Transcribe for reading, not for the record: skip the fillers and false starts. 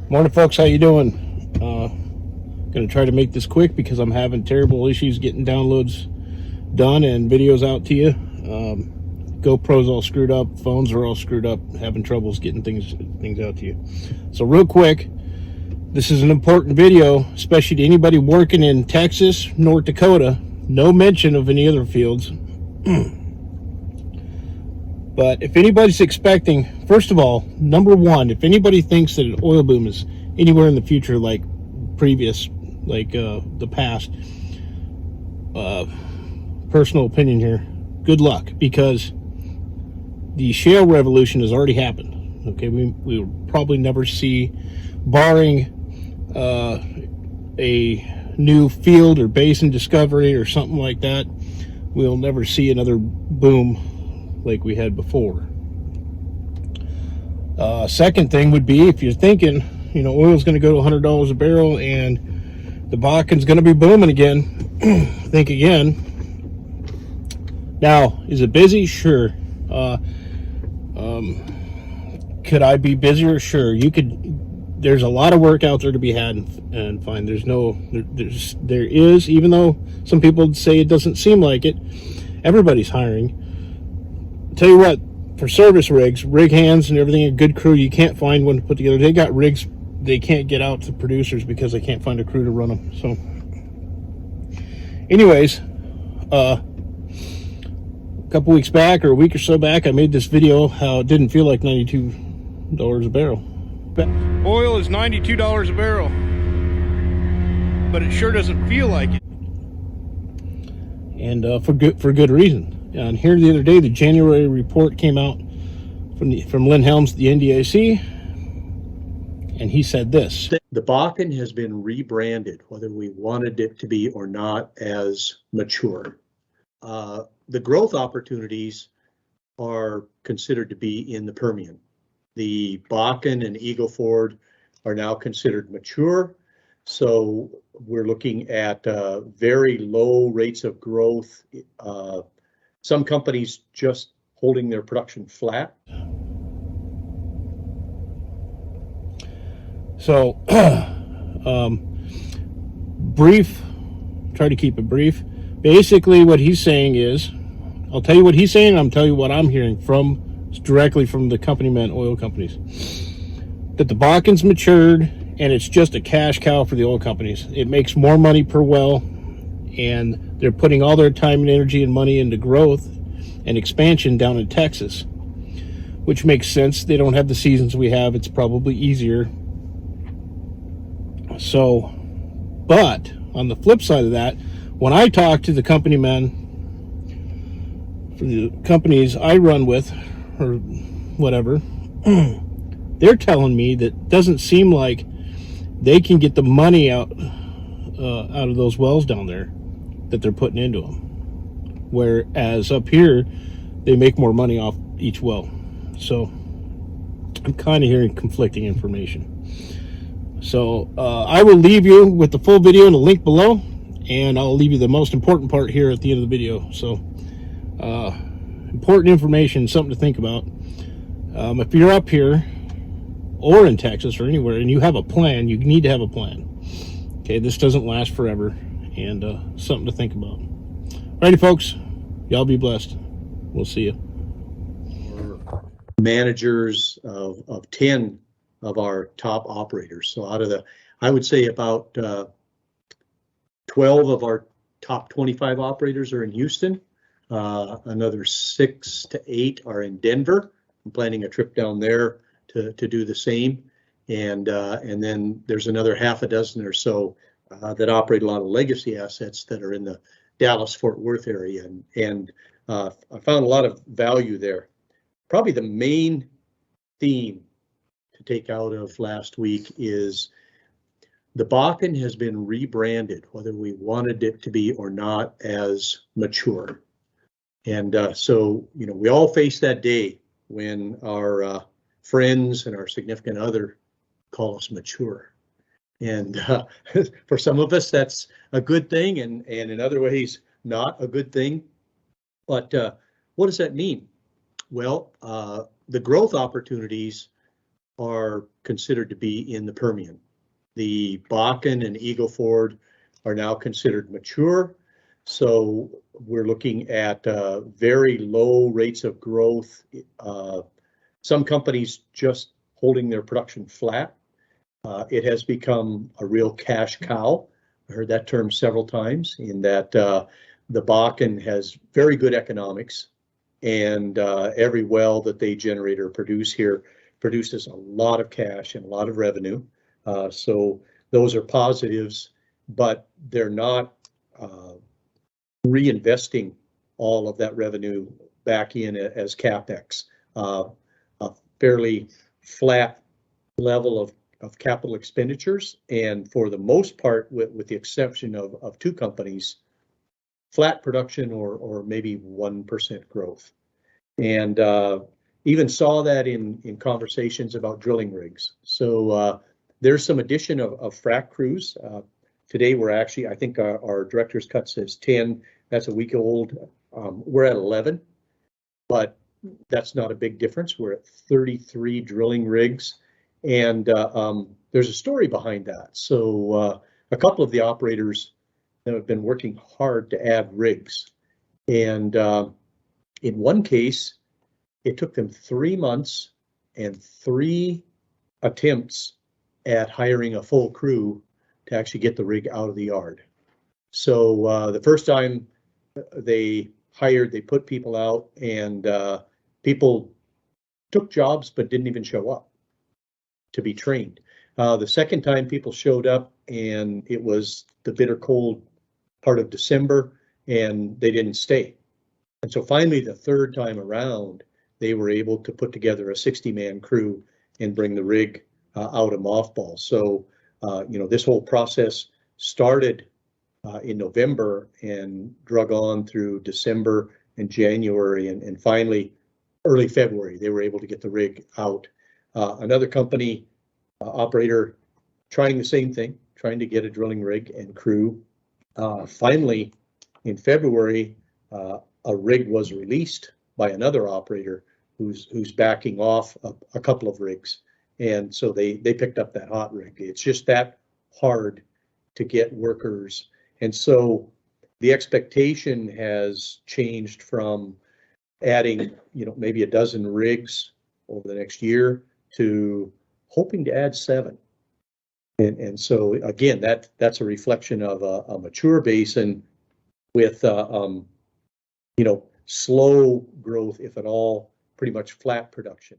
Morning, folks. How you doing? Gonna try to make this quick because I'm having terrible issues getting downloads done and videos out to you. GoPro's all screwed up, phones are all screwed up, having troubles getting things out to you. So real quick, this is an important video, especially to anybody working in Texas, North Dakota. No mention of any other fields. But if anybody's expecting, first of all, number one, if anybody thinks that an oil boom is anywhere in the future like previous, like the past, personal opinion here, good luck, because the shale revolution has already happened. Okay, we will probably never see, barring a new field or basin discovery or something like that, we'll never see another boom like we had before. Second thing would be, if you're thinking, oil's going to go to $100 a barrel and the Bakken's going to be booming again, think again. Now, is it busy? Sure. Could I be busier? Sure. You could. There's a lot of work out there to be had and find. There is, even though some people say it doesn't seem like it. Everybody's hiring. Tell you what, for service rigs, rig hands and everything, a good crew, you can't find one to put together. They got rigs they can't get out to producers because they can't find a crew to run them. So anyways, a couple weeks back, or a week or so back, I made this video how it didn't feel like $92 a barrel. Oil is $92 a barrel, but it sure doesn't feel like it. And for good reason. And here the other day, the January report came out from Lynn Helms, the NDIC, and he said this: the Bakken has been rebranded, whether we wanted it to be or not, as mature. The growth opportunities are considered to be in the Permian. The Bakken and Eagle Ford are now considered mature. So we're looking at very low rates of growth. Some companies just holding their production flat. So, brief, try to keep it brief. Basically, what he's saying is, I'll tell you what he's saying, and I'll tell you what I'm hearing directly from the company men, oil companies, that the Bakken's matured and it's just a cash cow for the oil companies. It makes more money per well, and they're putting all their time and energy and money into growth and expansion down in Texas, which makes sense. They don't have the seasons we have. It's probably easier. So, but on the flip side of that, when I talk to the company men for the companies I run with or whatever, they're telling me that it doesn't seem like they can get the money out of those wells down there that they're putting into them. Whereas up here, they make more money off each well. So I'm kind of hearing conflicting information. So I will leave you with the full video in the link below, and I'll leave you the most important part here at the end of the video. So important information, something to think about. If you're up here or in Texas or anywhere and you have a plan, you need to have a plan. Okay, this doesn't last forever, and something to think about. Alrighty, folks, y'all be blessed. We'll see you. Managers of 10 of our top operators. So out of I would say about 12 of our top 25 operators are in Houston. Another 6 to 8 are in Denver. I'm planning a trip down there to do the same. And then there's another half a dozen or so that operate a lot of legacy assets that are in the Dallas-Fort Worth area. And I found a lot of value there. Probably the main theme to take out of last week is the Bakken has been rebranded, whether we wanted it to be or not, as mature. And so, we all face that day when our friends and our significant other call us mature. And for some of us, that's a good thing, and in other ways, not a good thing. But what does that mean? Well, the growth opportunities are considered to be in the Permian. The Bakken and Eagle Ford are now considered mature. So we're looking at very low rates of growth. Some companies just holding their production flat. It has become a real cash cow. I heard that term several times, in that the Bakken has very good economics, and every well that they generate or produce here produces a lot of cash and a lot of revenue. So those are positives, but they're not reinvesting all of that revenue back in as CapEx. A fairly flat level of capital expenditures, and for the most part, with the exception of two companies, flat production or maybe 1% growth. And even saw that in conversations about drilling rigs. So there's some addition of frac crews. Today we're actually, I think our director's cut says 10. That's a week old. We're at 11, but that's not a big difference. We're at 33 drilling rigs, and there's a story behind that. So a couple of the operators have been working hard to add rigs, and in one case, it took them 3 months and 3 attempts at hiring a full crew to actually get the rig out of the yard. So the first time they put people out, and people took jobs but didn't even show up to be trained. The second time people showed up, and it was the bitter cold part of December, and they didn't stay. And so finally, the third time around, they were able to put together a 60-man crew and bring the rig out of mothballs. So, this whole process started in November and drug on through December and January, and finally, early February, they were able to get the rig out. Another company operator trying the same thing, trying to get a drilling rig and crew. Finally, in February, a rig was released by another operator who's backing off a couple of rigs. And so they picked up that hot rig. It's just that hard to get workers. And so the expectation has changed from adding, maybe a dozen rigs over the next year to hoping to add 7. And so again, that's a reflection of a mature basin with slow growth, if at all, pretty much flat production.